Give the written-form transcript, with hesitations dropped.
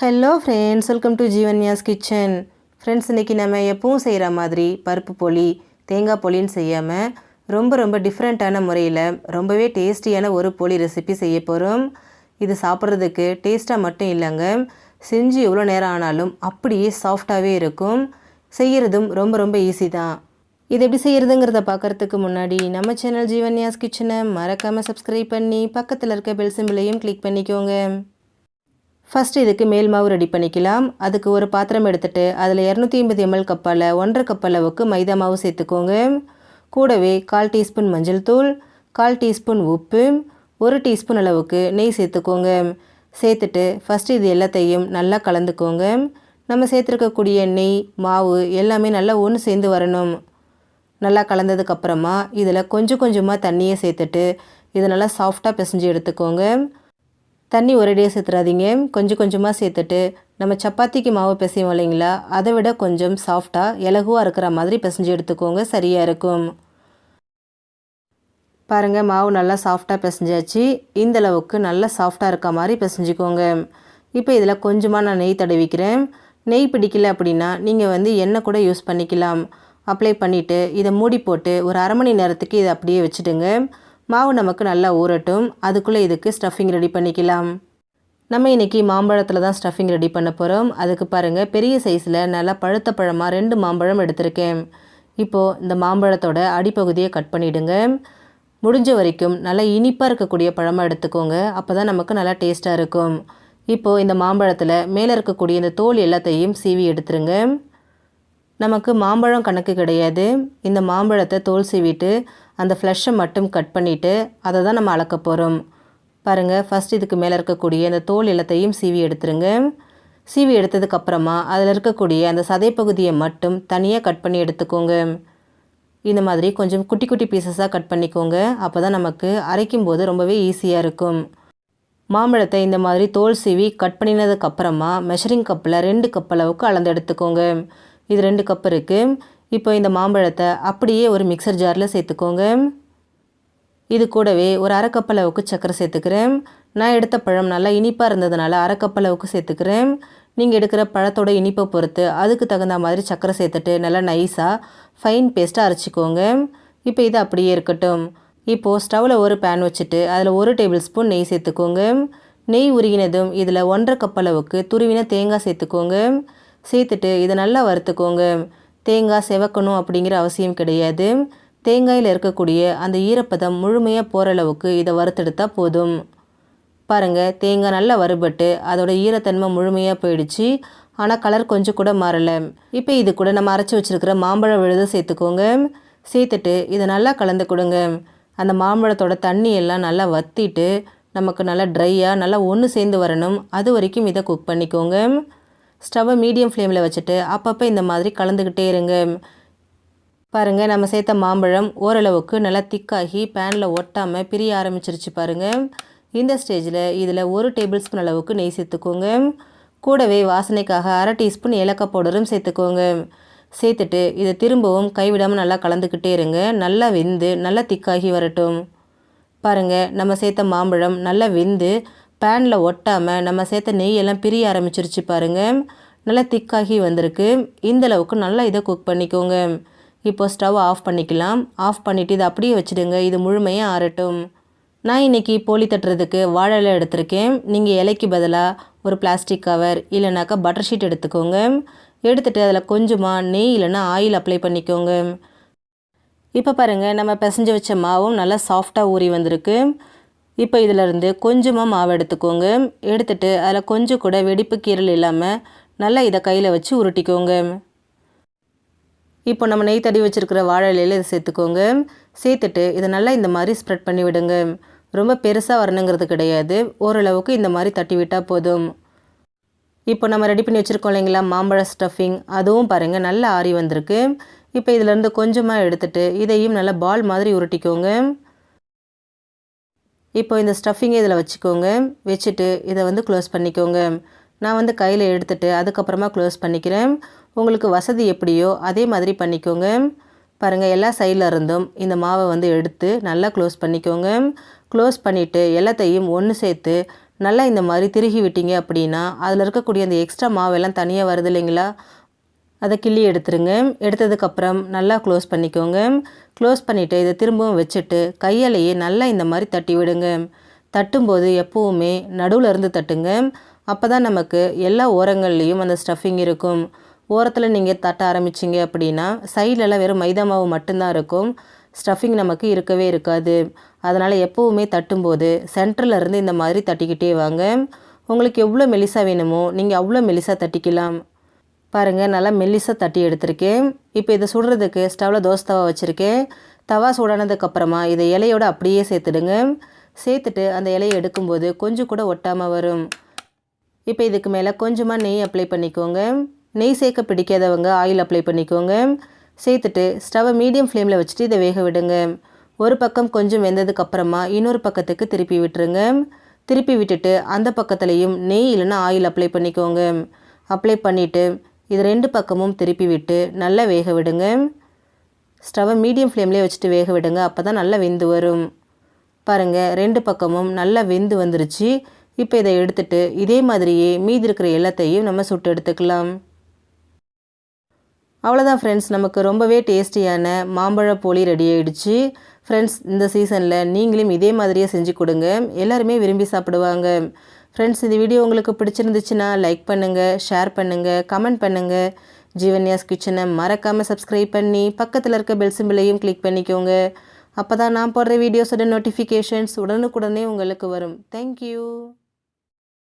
Hello friends, welcome to Jeevanya's kitchen. Friends, இன்றைக்கி நம்ம எப்பவும் செய்கிற மாதிரி பருப்பு போலி, தேங்காய் போலின்னு செய்யாமல் ரொம்ப டிஃப்ரெண்ட்டான முறையில் ரொம்பவே டேஸ்டியான ஒரு போலி ரெசிபி செய்ய போகிறோம். இது சாப்பிட்றதுக்கு டேஸ்ட்டாக மட்டும் இல்லைங்க, செஞ்சு எவ்வளோ நேரம் ஆனாலும் அப்படியே சாஃப்டாகவே இருக்கும். செய்கிறதும் ரொம்ப ஈஸி தான். இது எப்படி செய்கிறதுங்கிறத பார்க்குறதுக்கு முன்னாடி நம்ம சேனல் ஜீவன்யாஸ் கிச்சனை மறக்காமல் சப்ஸ்கிரைப் பண்ணி பக்கத்தில் இருக்க பெல் சிம்பிளையும் கிளிக் பண்ணிக்கோங்க. ஃபஸ்ட்டு இதுக்கு மேல் மாவு ரெடி பண்ணிக்கலாம். அதுக்கு ஒரு பாத்திரம் எடுத்துகிட்டு அதில் 250 ml கப்பால் 1.5 கப் அளவுக்கு மைதா மாவு சேர்த்துக்கோங்க. கூடவே 1/4 டீஸ்பூன் மஞ்சள் தூள், 1/4 டீஸ்பூன் உப்பு, 1 டீஸ்பூன் அளவுக்கு நெய் சேர்த்துக்கோங்க. சேர்த்துட்டு ஃபஸ்ட்டு இது எல்லாத்தையும் நல்லா கலந்துக்கோங்க. நம்ம சேர்த்துருக்கக்கூடிய நெய், மாவு எல்லாமே நல்லா ஒன்று சேர்ந்து வரணும். நல்லா கலந்ததுக்கப்புறமா இதில் கொஞ்சமாக தண்ணியை சேர்த்துட்டு இதை நல்லா சாஃப்டாக பிசைஞ்சு எடுத்துக்கோங்க. தண்ணி ஒரேடியாக சேர்த்துறாதீங்க, கொஞ்சமாக சேர்த்துட்டு நம்ம சப்பாத்திக்கு மாவு பிசைவோம் இல்லைங்களா, அதை விட கொஞ்சம் சாஃப்டாக இலகுவாக இருக்கிற மாதிரி பிசைஞ்சு எடுத்துக்கோங்க, சரியாக இருக்கும். பாருங்கள், மாவு நல்லா சாஃப்டாக பிசைஞ்சாச்சு. இந்தளவுக்கு நல்லா சாஃப்டாக இருக்க மாதிரி பிசைஞ்சிக்கோங்க. இப்போ இதில் கொஞ்சமாக நான் நெய் தடவிக்கிறேன். நெய் பிடிக்கல அப்படின்னா நீங்கள் எண்ணெய் கூட யூஸ் பண்ணிக்கலாம். அப்ளை பண்ணிவிட்டு இதை மூடி போட்டு ஒரு அரை மணி நேரத்துக்கு இதை அப்படியே வச்சுடுங்க. மாவு நமக்கு நல்லா ஊறட்டும். அதுக்குள்ளே இதுக்கு ஸ்டஃபிங் ரெடி பண்ணிக்கலாம். நம்ம இன்றைக்கி மாம்பழத்தில் தான் ஸ்டஃபிங் ரெடி பண்ண போகிறோம். அதுக்கு பாருங்கள், பெரிய சைஸில் நல்லா பழுத்த பழமாக 2 மாம்பழம் எடுத்திருக்கேன். இப்போது இந்த மாம்பழத்தோட அடிப்பகுதியை கட் பண்ணிவிடுங்க. முடிஞ்ச வரைக்கும் நல்லா இனிப்பாக இருக்கக்கூடிய பழமாக எடுத்துக்கோங்க, அப்போ தான் நமக்கு நல்லா டேஸ்ட்டாக இருக்கும். இப்போது இந்த மாம்பழத்தில் மேலே இருக்கக்கூடிய இந்த தோல் எல்லாத்தையும் சீவி எடுத்துருங்க. நமக்கு மாம்பழம் கணக்கு கிடையாது. இந்த மாம்பழத்தை தோல் சீவிட்டு அந்த ஃப்ளஷை மட்டும் கட் பண்ணிவிட்டு அதை தான் நம்ம அளக்க போகிறோம். பாருங்கள், ஃபஸ்ட் இதுக்கு மேலே இருக்கக்கூடிய அந்த தோல் எல்லாத்தையும் சீவி எடுத்துருங்க. சீவி எடுத்ததுக்கப்புறமா அதில் இருக்கக்கூடிய அந்த சதைப்பகுதியை மட்டும் தனியாக கட் பண்ணி எடுத்துக்கோங்க. இந்த மாதிரி கொஞ்சம் குட்டி பீசஸாக கட் பண்ணிக்கோங்க, அப்போ தான் நமக்கு அரைக்கும் போது ரொம்பவே ஈஸியாக இருக்கும். மாம்பழத்தை இந்த மாதிரி தோல் சீவி கட் பண்ணினதுக்கப்புறமா மெஷரிங் கப்பில் 2 கப் அளவுக்கு அளந்து எடுத்துக்கோங்க. இது 2 கப் இருக்குது. இப்போ இந்த மாம்பழத்தை அப்படியே ஒரு மிக்சர் ஜாரில் சேர்த்துக்கோங்க. இது கூடவே ஒரு அரை கப் அளவுக்கு சர்க்கரை சேர்த்துக்கிறேன். நான் எடுத்த பழம் நல்லா இனிப்பாக இருந்ததுனால அரை கப் அளவுக்கு சேர்த்துக்கிறேன். நீங்கள் எடுக்கிற பழத்தோட இனிப்பை பொறுத்து அதுக்கு தகுந்த மாதிரி சர்க்கரை சேர்த்துட்டு நல்லா நைஸாக ஃபைன் பேஸ்ட்டாக அரைச்சிக்கோங்க. இப்போ இது அப்படியே இருக்கட்டும். இப்போது ஸ்டவ்வில் ஒரு பேன் வச்சுட்டு அதில் 1 டேபிள் ஸ்பூன் நெய் சேர்த்துக்கோங்க. நெய் உருகினதும் இதில் 1.5 கப் அளவுக்கு துருவின தேங்காய் சேர்த்துக்கோங்க. சேர்த்துட்டு இதை நல்லா வறுத்துக்கோங்க. தேங்காய் செவக்கணும் அப்படிங்கிற அவசியம் கிடையாது. தேங்காயில் இருக்கக்கூடிய அந்த ஈரப்பதம் முழுமையாக போகிற அளவுக்கு இதை வறுத்தெடுத்தால் போதும். பாருங்கள், தேங்காய் நல்லா வறுபட்டு அதோட ஈரத்தன்மை முழுமையாக போயிடுச்சு. ஆனால் கலர் கொஞ்சம் கூட மாறலை. இப்போ இது கூட நம்ம அரைச்சி வச்சுருக்கிற மாம்பழ விழுதை சேர்த்துக்கோங்க. சேர்த்துட்டு இதை நல்லா கலந்து கொடுங்க. அந்த மாம்பழத்தோட தண்ணி எல்லாம் நல்லா வற்றிட்டு நமக்கு நல்லா ட்ரையாக நல்லா ஒன்று சேர்ந்து வரணும். அது வரைக்கும் இதை குக் பண்ணிக்கோங்க. ஸ்டவ்வை மீடியம் ஃப்ளேமில் வச்சுட்டு அப்பப்போ இந்த மாதிரி கலந்துக்கிட்டே இருங்க. பாருங்கள், நம்ம சேர்த்த மாம்பழம் ஓரளவுக்கு நல்லா திக்காகி பேனில் ஒட்டாமல் பிரிய ஆரம்பிச்சிருச்சு பாருங்கள். இந்த ஸ்டேஜில் இதில் 1 டேபிள் ஸ்பூன் அளவுக்கு நெய் சேர்த்துக்கோங்க. கூடவே வாசனைக்காக அரை டீஸ்பூன் ஏலக்காய் பவுடரும் சேர்த்துக்கோங்க. சேர்த்துட்டு இதை திரும்பவும் கைவிடாமல் நல்லா கலந்துக்கிட்டே இருங்க. நல்லா வெந்து நல்லா திக்காகி வரட்டும். பாருங்கள், நம்ம சேர்த்த மாம்பழம் நல்லா வெந்து பேனில் ஒட்டாமல் நம்ம சேர்த்த நெய்யெல்லாம் பிரிய ஆரம்பிச்சிருச்சு பாருங்கள். நல்லா திக்காகி வந்திருக்கு. இந்தளவுக்கு நல்லா இதை குக் பண்ணிக்கோங்க. இப்போ ஸ்டவ் ஆஃப் பண்ணிக்கலாம். ஆஃப் பண்ணிவிட்டு இதை அப்படியே வச்சுடுங்க. இது முழுமையாக ஆறட்டும். நான் இன்றைக்கி போலி தட்டுறதுக்கு வாழை இலை எடுத்திருக்கேன். நீங்கள் இலைக்கு பதிலாக ஒரு பிளாஸ்டிக் கவர் இல்லைனாக்கா பட்டர் ஷீட் எடுத்துக்கோங்க. எடுத்துகிட்டு அதில் கொஞ்சமாக நெய் இல்லைன்னா ஆயில் அப்ளை பண்ணிக்கோங்க. இப்போ பாருங்கள், நம்ம பிசைஞ்சு வச்ச மாவும் நல்லா சாஃப்டாக ஊறி வந்திருக்கு. இப்போ இதிலேருந்து கொஞ்சமாக மாவு எடுத்துக்கோங்க. எடுத்துகிட்டு அதில் கொஞ்சம் கூட வெடிப்பு கீரல் இல்லாமல் நல்லா இதை கையில் வச்சு உருட்டிக்கோங்க. இப்போ நம்ம நெய் தடவி வச்சுருக்கிற வாழை இலையில் இதை சேர்த்துக்கோங்க. சேர்த்துட்டு இதை நல்லா இந்த மாதிரி ஸ்ப்ரெட் பண்ணி விடுங்க. ரொம்ப பெருசாக வரணுங்கிறது கிடையாது, ஓரளவுக்கு இந்த மாதிரி தட்டி விட்டால் போதும். இப்போ நம்ம ரெடி பண்ணி வச்சுருக்கோம் இல்லைங்களா மாம்பழ ஸ்டஃபிங், அதுவும் பாருங்கள் நல்லா ஆறி வந்திருக்கு. இப்போ இதிலேருந்து கொஞ்சமாக எடுத்துகிட்டு இதையும் நல்லா பால் மாதிரி உருட்டிக்கோங்க. இப்போ இந்த ஸ்டஃபிங்கை இதில் வச்சுக்கோங்க. வச்சுட்டு இதை க்ளோஸ் பண்ணிக்கோங்க. நான் கையில் எடுத்துகிட்டு அதுக்கப்புறமா க்ளோஸ் பண்ணிக்கிறேன். உங்களுக்கு வசதி எப்படியோ அதே மாதிரி பண்ணிக்கோங்க. பாருங்கள், எல்லா சைடில் இருந்தும் இந்த மாவை எடுத்து நல்லா க்ளோஸ் பண்ணிக்கோங்க. க்ளோஸ் பண்ணிவிட்டு எல்லாத்தையும் ஒன்று சேர்த்து நல்லா இந்த மாதிரி திருகி விட்டீங்க அப்படின்னா அதில் இருக்கக்கூடிய அந்த எக்ஸ்ட்ரா மாவெல்லாம் தனியாக வருது இல்லைங்களா, அதை கிள்ளி எடுத்துருங்க. எடுத்ததுக்கப்புறம் நல்லா க்ளோஸ் பண்ணிக்கோங்க. க்ளோஸ் பண்ணிவிட்டு இதை திரும்பவும் வச்சுட்டு கையாலேயே நல்லா இந்த மாதிரி தட்டி விடுங்க. தட்டும்போது எப்போவுமே நடுவில் இருந்து தட்டுங்க. அப்போ தான் நமக்கு எல்லா ஓரங்கள்லேயும் அந்த ஸ்டஃபிங் இருக்கும். ஓரத்தில் நீங்கள் தட்ட ஆரம்பிச்சிங்க அப்படின்னா சைட்லலாம் வெறும் மைதா மாவு மட்டும்தான் இருக்கும், ஸ்டஃபிங் நமக்கு இருக்கவே இருக்காது. அதனால் எப்போவுமே தட்டும்போது சென்டரில் இருந்து இந்த மாதிரி தட்டிக்கிட்டே வாங்க. உங்களுக்கு எவ்வளோ மெலிசாக வேணுமோ நீங்கள் அவ்வளோ மெலிசாக தட்டிக்கலாம். பாருங்கள், நல்லா மெல்லிசாக தட்டி எடுத்திருக்கேன். இப்போ இதை சுடுறதுக்கு ஸ்டவ்வில் தோசை தவா வச்சுருக்கேன். தவா சூடானதுக்கப்புறமா இதை இலையோடு அப்படியே சேர்த்துடுங்க. சேர்த்துட்டு அந்த இலையை எடுக்கும்போது கொஞ்சம் கூட ஒட்டாமல் வரும். இப்போ இதுக்கு மேலே கொஞ்சமாக நெய் அப்ளை பண்ணிக்கோங்க. நெய் சேர்க்க பிடிக்காதவங்க ஆயில் அப்ளை பண்ணிக்கோங்க. சேர்த்துட்டு ஸ்டவ்வை மீடியம் ஃப்ளேமில் வச்சுட்டு இதை வேக விடுங்க. ஒரு பக்கம் கொஞ்சம் வெந்ததுக்கப்புறமா இன்னொரு பக்கத்துக்கு திருப்பி விட்டுருங்க. திருப்பி விட்டுட்டு அந்த பக்கத்துலேயும் நெய் இல்லைன்னா ஆயில் அப்ளை பண்ணிக்கோங்க. அப்ளை பண்ணிவிட்டு இது 2 பக்கமும் திருப்பி விட்டு நல்லா வேக விடுங்க. ஸ்டவ்வை மீடியம் ஃப்ளேம்லேயே வச்சுட்டு வேக விடுங்க. அப்போ தான் நல்லா வெந்து வரும். பாருங்கள், 2 பக்கமும் நல்லா வெந்து வந்துருச்சு. இப்போ இதை எடுத்துட்டு இதே மாதிரியே மீதி இருக்கிற எல்லாத்தையும் நம்ம சுட்டு எடுத்துக்கலாம். அவ்வளோதான் ஃப்ரெண்ட்ஸ், நமக்கு ரொம்பவே டேஸ்டியான மாம்பழ போலி ரெடி ஆகிடுச்சு. ஃப்ரெண்ட்ஸ், இந்த சீசனில் நீங்களும் இதே மாதிரியே செஞ்சு கொடுங்க, எல்லாருமே விரும்பி சாப்பிடுவாங்க. ஃப்ரெண்ட்ஸ், இந்த வீடியோ உங்களுக்கு பிடிச்சிருந்துச்சுன்னா லைக் பண்ணுங்கள், ஷேர் பண்ணுங்கள், கமெண்ட் பண்ணுங்கள். ஜீவன்யாஸ் கிச்சனை மறக்காமல் சப்ஸ்கிரைப் பண்ணி பக்கத்தில் இருக்க பெல் சிம்பிளையும் கிளிக் பண்ணிக்கோங்க. அப்போ தான் நான் போடுற வீடியோஸோட நோட்டிஃபிகேஷன்ஸ் உடனுக்குடனே உங்களுக்கு வரும். தேங்க்யூ.